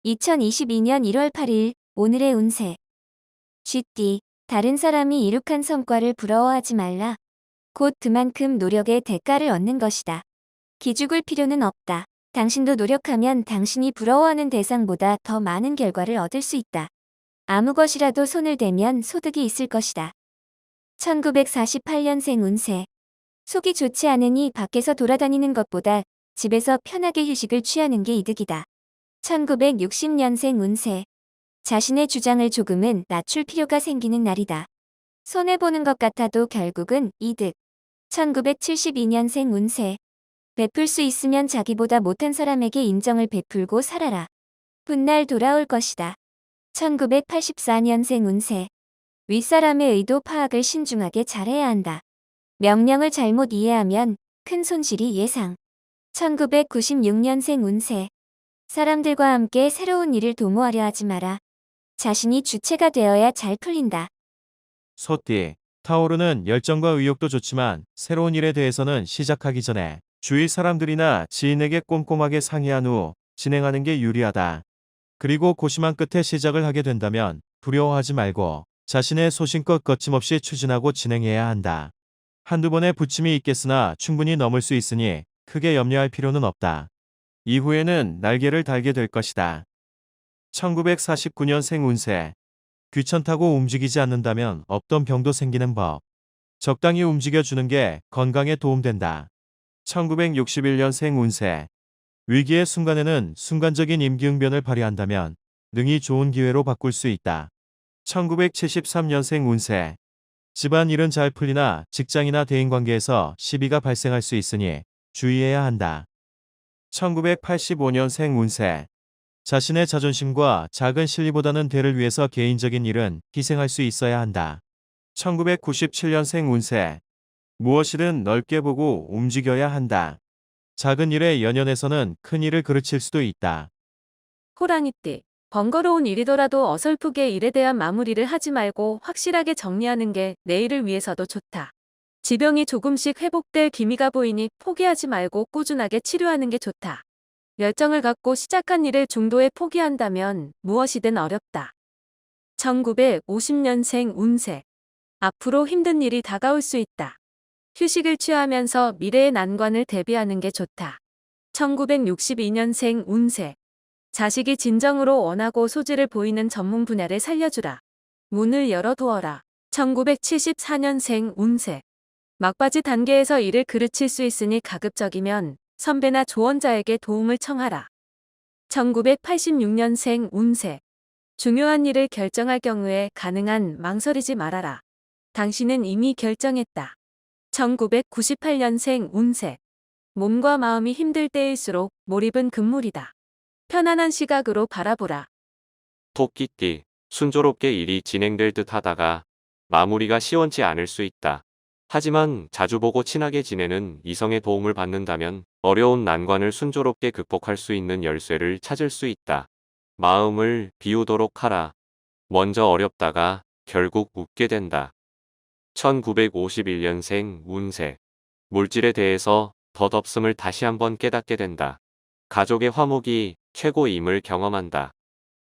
2022년 1월 8일 오늘의 운세. 쥐띠, 다른 사람이 이룩한 성과를 부러워하지 말라. 곧 그만큼 노력의 대가를 얻는 것이다. 기죽을 필요는 없다. 당신도 노력하면 당신이 부러워하는 대상보다 더 많은 결과를 얻을 수 있다. 아무 것이라도 손을 대면 소득이 있을 것이다. 1948년생 운세. 속이 좋지 않으니 밖에서 돌아다니는 것보다 집에서 편하게 휴식을 취하는 게 이득이다. 1960년생 운세. 자신의 주장을 조금은 낮출 필요가 생기는 날이다. 손해보는 것 같아도 결국은 이득. 1972년생 운세. 베풀 수 있으면 자기보다 못한 사람에게 인정을 베풀고 살아라. 훗날 돌아올 것이다. 1984년생 운세. 윗사람의 의도 파악을 신중하게 잘해야 한다. 명령을 잘못 이해하면 큰 손실이 예상. 1996년생 운세. 사람들과 함께 새로운 일을 도모하려 하지 마라. 자신이 주체가 되어야 잘 풀린다. 소띠, 타오르는 열정과 의욕도 좋지만 새로운 일에 대해서는 시작하기 전에 주위 사람들이나 지인에게 꼼꼼하게 상의한 후 진행하는 게 유리하다. 그리고 고심한 끝에 시작을 하게 된다면 두려워하지 말고 자신의 소신껏 거침없이 추진하고 진행해야 한다. 한두 번의 부침이 있겠으나 충분히 넘을 수 있으니 크게 염려할 필요는 없다. 이후에는 날개를 달게 될 것이다. 1949년생 운세. 귀찮다고 움직이지 않는다면 없던 병도 생기는 법. 적당히 움직여주는 게 건강에 도움된다. 1961년생 운세. 위기의 순간에는 순간적인 임기응변을 발휘한다면 능히 좋은 기회로 바꿀 수 있다. 1973년생 운세. 집안일은 잘 풀리나 직장이나 대인관계에서 시비가 발생할 수 있으니 주의해야 한다. 1985년생 운세. 자신의 자존심과 작은 실리보다는 대를 위해서 개인적인 일은 희생할 수 있어야 한다. 1997년생 운세. 무엇이든 넓게 보고 움직여야 한다. 작은 일에 연연해서는 큰 일을 그르칠 수도 있다. 호랑이띠. 번거로운 일이더라도 어설프게 일에 대한 마무리를 하지 말고 확실하게 정리하는 게 내일을 위해서도 좋다. 지병이 조금씩 회복될 기미가 보이니 포기하지 말고 꾸준하게 치료하는 게 좋다. 열정을 갖고 시작한 일을 중도에 포기한다면 무엇이든 어렵다. 1950년생 운세. 앞으로 힘든 일이 다가올 수 있다. 휴식을 취하면서 미래의 난관을 대비하는 게 좋다. 1962년생 운세. 자식이 진정으로 원하고 소질을 보이는 전문 분야를 살려주라. 문을 열어두어라. 1974년생 운세. 막바지 단계에서 일을 그르칠 수 있으니 가급적이면 선배나 조언자에게 도움을 청하라. 1986년생 운세. 중요한 일을 결정할 경우에 가능한 망설이지 말아라. 당신은 이미 결정했다. 1998년생 운세. 몸과 마음이 힘들 때일수록 몰입은 금물이다. 편안한 시각으로 바라보라. 토끼띠, 순조롭게 일이 진행될 듯 하다가 마무리가 시원치 않을 수 있다. 하지만 자주 보고 친하게 지내는 이성의 도움을 받는다면 어려운 난관을 순조롭게 극복할 수 있는 열쇠를 찾을 수 있다. 마음을 비우도록 하라. 먼저 어렵다가 결국 웃게 된다. 1951년생 운세. 물질에 대해서 덧없음을 다시 한번 깨닫게 된다. 가족의 화목이 최고임을 경험한다.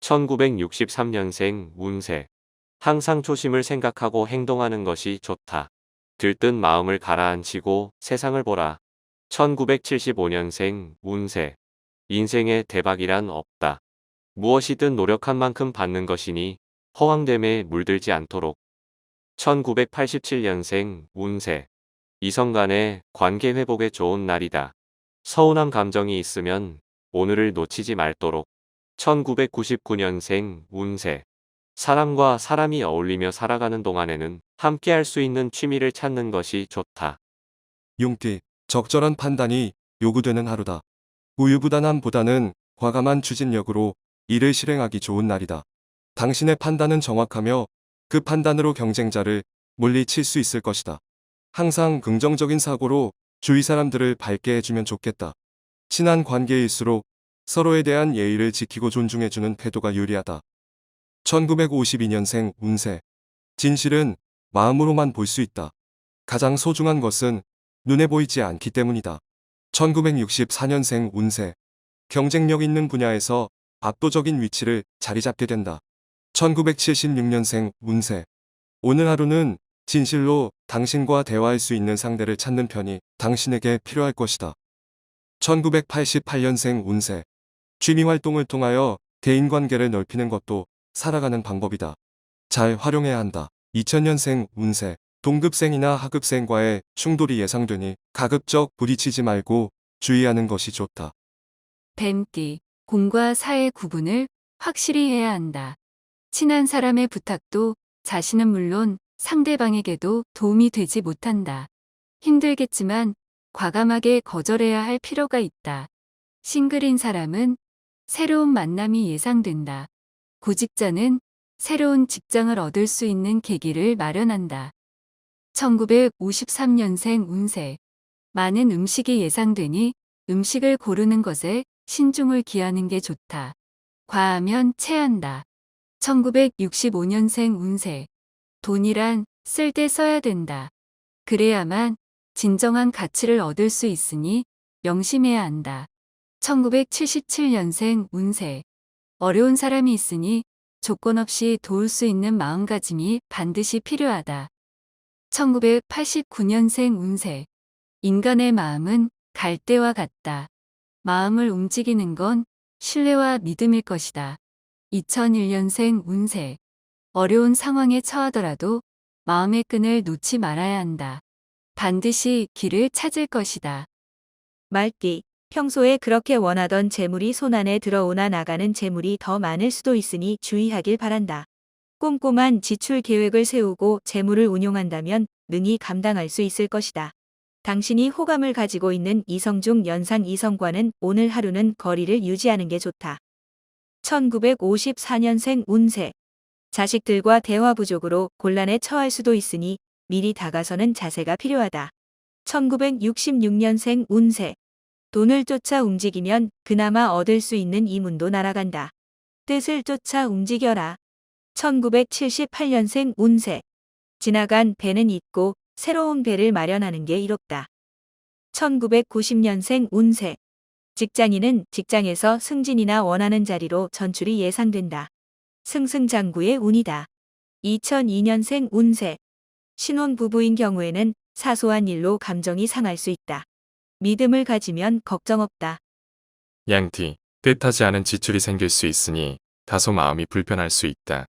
1963년생 운세. 항상 초심을 생각하고 행동하는 것이 좋다. 들뜬 마음을 가라앉히고 세상을 보라. 1975년생 운세. 인생에 대박이란 없다. 무엇이든 노력한 만큼 받는 것이니 허황됨에 물들지 않도록. 1987년생 운세. 이성 간의 관계 회복에 좋은 날이다. 서운한 감정이 있으면 오늘을 놓치지 말도록. 1999년생 운세. 사람과 사람이 어울리며 살아가는 동안에는 함께 할 수 있는 취미를 찾는 것이 좋다. 용띠, 적절한 판단이 요구되는 하루다. 우유부단함보다는 과감한 추진력으로 일을 실행하기 좋은 날이다. 당신의 판단은 정확하며 그 판단으로 경쟁자를 물리칠 수 있을 것이다. 항상 긍정적인 사고로 주위 사람들을 밝게 해주면 좋겠다. 친한 관계일수록 서로에 대한 예의를 지키고 존중해주는 태도가 유리하다. 1952년생 운세. 진실은 마음으로만 볼 수 있다. 가장 소중한 것은 눈에 보이지 않기 때문이다. 1964년생 운세. 경쟁력 있는 분야에서 압도적인 위치를 자리 잡게 된다. 1976년생 운세. 오늘 하루는 진실로 당신과 대화할 수 있는 상대를 찾는 편이 당신에게 필요할 것이다. 1988년생 운세. 취미 활동을 통하여 대인관계를 넓히는 것도 살아가는 방법이다. 잘 활용해야 한다. 2000년생 운세. 동급생이나 하급생과의 충돌이 예상되니 가급적 부딪히지 말고 주의하는 것이 좋다. 뱀띠, 공과 사의 구분을 확실히 해야 한다. 친한 사람의 부탁도 자신은 물론 상대방에게도 도움이 되지 못한다. 힘들겠지만 과감하게 거절해야 할 필요가 있다. 싱글인 사람은 새로운 만남이 예상된다. 구직자는 새로운 직장을 얻을 수 있는 계기를 마련한다. 1953년생 운세. 많은 음식이 예상되니 음식을 고르는 것에 신중을 기하는 게 좋다. 과하면 체한다. 1965년생 운세. 돈이란 쓸 때 써야 된다. 그래야만 진정한 가치를 얻을 수 있으니 명심해야 한다. 1977년생 운세. 어려운 사람이 있으니 조건 없이 도울 수 있는 마음가짐이 반드시 필요하다. 1989년생 운세. 인간의 마음은 갈대와 같다. 마음을 움직이는 건 신뢰와 믿음일 것이다. 2001년생 운세. 어려운 상황에 처하더라도 마음의 끈을 놓지 말아야 한다. 반드시 길을 찾을 것이다. 말띠, 평소에 그렇게 원하던 재물이 손안에 들어오나 나가는 재물이 더 많을 수도 있으니 주의하길 바란다. 꼼꼼한 지출 계획을 세우고 재물을 운용한다면 능히 감당할 수 있을 것이다. 당신이 호감을 가지고 있는 이성 중 연상 이성과는 오늘 하루는 거리를 유지하는 게 좋다. 1954년생 운세. 자식들과 대화 부족으로 곤란에 처할 수도 있으니 미리 다가서는 자세가 필요하다. 1966년생 운세. 돈을 쫓아 움직이면 그나마 얻을 수 있는 이문도 날아간다. 뜻을 쫓아 움직여라. 1978년생 운세. 지나간 배는 잊고 새로운 배를 마련하는 게 이롭다. 1990년생 운세. 직장인은 직장에서 승진이나 원하는 자리로 전출이 예상된다. 승승장구의 운이다. 2002년생 운세. 신혼부부인 경우에는 사소한 일로 감정이 상할 수 있다. 믿음을 가지면 걱정 없다. 양띠, 뜻하지 않은 지출이 생길 수 있으니 다소 마음이 불편할 수 있다.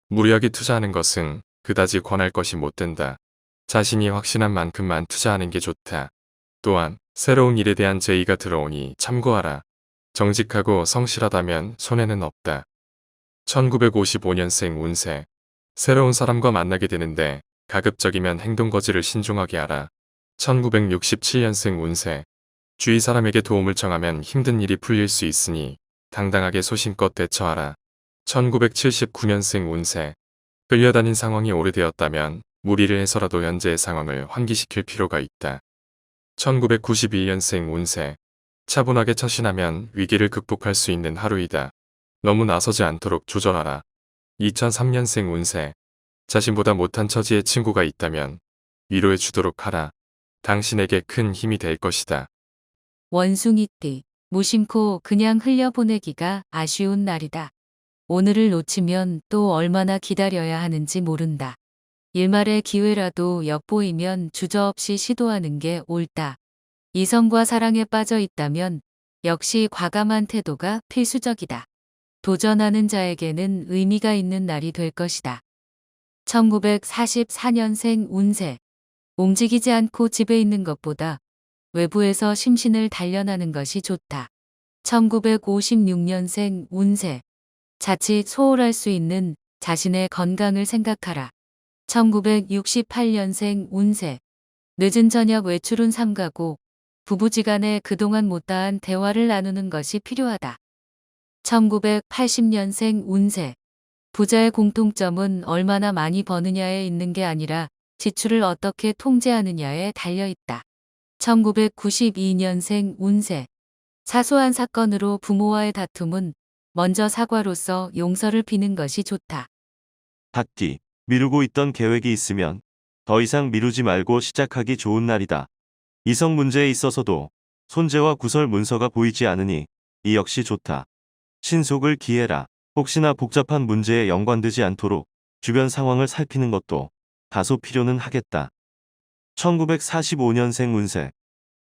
무리하게 투자하는 것은 그다지 권할 것이 못 된다. 자신이 확신한 만큼만 투자하는 게 좋다. 또한 새로운 일에 대한 제의가 들어오니 참고하라. 정직하고 성실하다면 손해는 없다. 1955년생 운세. 새로운 사람과 만나게 되는데 가급적이면 행동 거지를 신중하게 하라. 1967년생 운세. 주위 사람에게 도움을 청하면 힘든 일이 풀릴 수 있으니 당당하게 소신껏 대처하라. 1979년생 운세. 끌려다닌 상황이 오래되었다면 무리를 해서라도 현재의 상황을 환기시킬 필요가 있다. 1992년생 운세. 차분하게 처신하면 위기를 극복할 수 있는 하루이다. 너무 나서지 않도록 조절하라. 2003년생 운세. 자신보다 못한 처지의 친구가 있다면 위로해 주도록 하라. 당신에게 큰 힘이 될 것이다. 원숭이띠, 무심코 그냥 흘려보내기가 아쉬운 날이다. 오늘을 놓치면 또 얼마나 기다려야 하는지 모른다. 일말의 기회라도 엿보이면 주저없이 시도하는 게 옳다. 이성과 사랑에 빠져 있다면 역시 과감한 태도가 필수적이다. 도전하는 자에게는 의미가 있는 날이 될 것이다. 1944년생 운세. 움직이지 않고 집에 있는 것보다 외부에서 심신을 단련하는 것이 좋다. 1956년생 운세. 자칫 소홀할 수 있는 자신의 건강을 생각하라. 1968년생 운세. 늦은 저녁 외출은 삼가고 부부지간에 그동안 못다한 대화를 나누는 것이 필요하다. 1980년생 운세. 부자의 공통점은 얼마나 많이 버느냐에 있는 게 아니라 지출을 어떻게 통제하느냐에 달려 있다. 1992년생 운세. 사소한 사건으로 부모와의 다툼은 먼저 사과로서 용서를 비는 것이 좋다. 닭띠, 미루고 있던 계획이 있으면 더 이상 미루지 말고 시작하기 좋은 날이다. 이성 문제에 있어서도 손재와 구설 문서가 보이지 않으니 이 역시 좋다. 신속을 기해라. 혹시나 복잡한 문제에 연관되지 않도록 주변 상황을 살피는 것도 다소 필요는 하겠다. 1945년생 운세.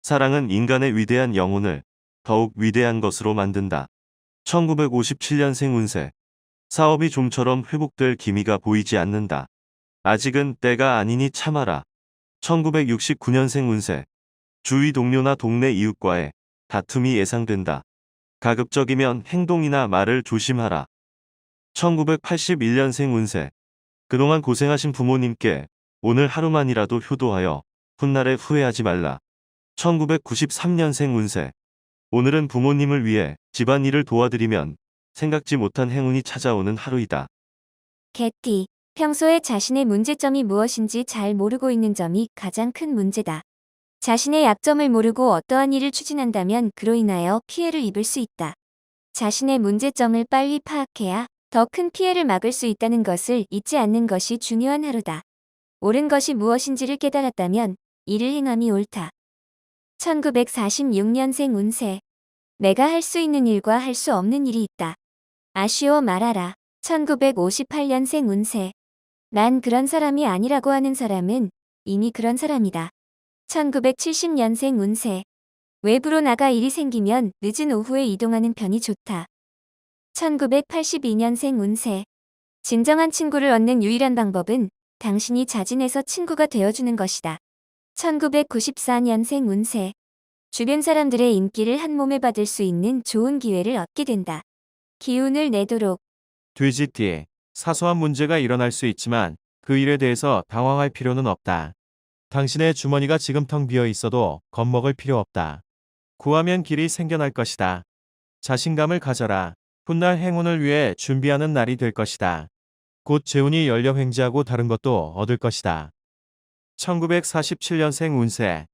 사랑은 인간의 위대한 영혼을 더욱 위대한 것으로 만든다. 1957년생 운세. 사업이 좀처럼 회복될 기미가 보이지 않는다. 아직은 때가 아니니 참아라. 1969년생 운세. 주위 동료나 동네 이웃과의 다툼이 예상된다. 가급적이면 행동이나 말을 조심하라. 1981년생 운세. 그동안 고생하신 부모님께 오늘 하루만이라도 효도하여 훗날에 후회하지 말라. 1993년생 운세. 오늘은 부모님을 위해 집안일을 도와드리면 생각지 못한 행운이 찾아오는 하루이다. 개띠. 평소에 자신의 문제점이 무엇인지 잘 모르고 있는 점이 가장 큰 문제다. 자신의 약점을 모르고 어떠한 일을 추진한다면 그로 인하여 피해를 입을 수 있다. 자신의 문제점을 빨리 파악해야 더 큰 피해를 막을 수 있다는 것을 잊지 않는 것이 중요한 하루다. 옳은 것이 무엇인지를 깨달았다면 이를 행함이 옳다. 1946년생 운세. 내가 할 수 있는 일과 할 수 없는 일이 있다. 아쉬워 말아라. 1958년생 운세. 난 그런 사람이 아니라고 하는 사람은 이미 그런 사람이다. 1970년생 운세. 외부로 나가 일이 생기면 늦은 오후에 이동하는 편이 좋다. 1982년생 운세. 진정한 친구를 얻는 유일한 방법은 당신이 자진해서 친구가 되어주는 것이다. 1994년생 운세. 주변 사람들의 인기를 한 몸에 받을 수 있는 좋은 기회를 얻게 된다. 기운을 내도록. 돼지띠. 사소한 문제가 일어날 수 있지만 그 일에 대해서 당황할 필요는 없다. 당신의 주머니가 지금 텅 비어 있어도 겁먹을 필요 없다. 구하면 길이 생겨날 것이다. 자신감을 가져라. 훗날 행운을 위해 준비하는 날이 될 것이다. 곧 재운이 열려 횡재하고 다른 것도 얻을 것이다. 1947년생 운세.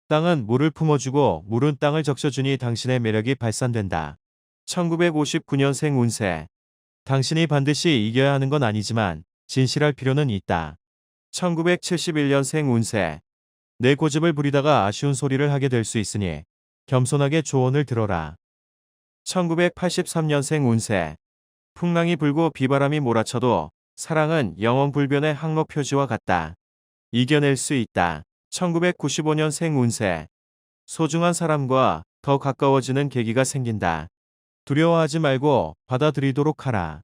땅은 물을 품어주고 물은 땅을 적셔주니 당신의 매력이 발산된다. 1959년생 운세. 당신이 반드시 이겨야 하는 건 아니지만 진실할 필요는 있다. 1971년생 운세. 내 고집을 부리다가 아쉬운 소리를 하게 될 수 있으니 겸손하게 조언을 들어라. 1983년생 운세. 풍랑이 불고 비바람이 몰아쳐도 사랑은 영원 불변의 항로 표지와 같다. 이겨낼 수 있다. 1995년생 운세. 소중한 사람과 더 가까워지는 계기가 생긴다. 두려워하지 말고 받아들이도록 하라.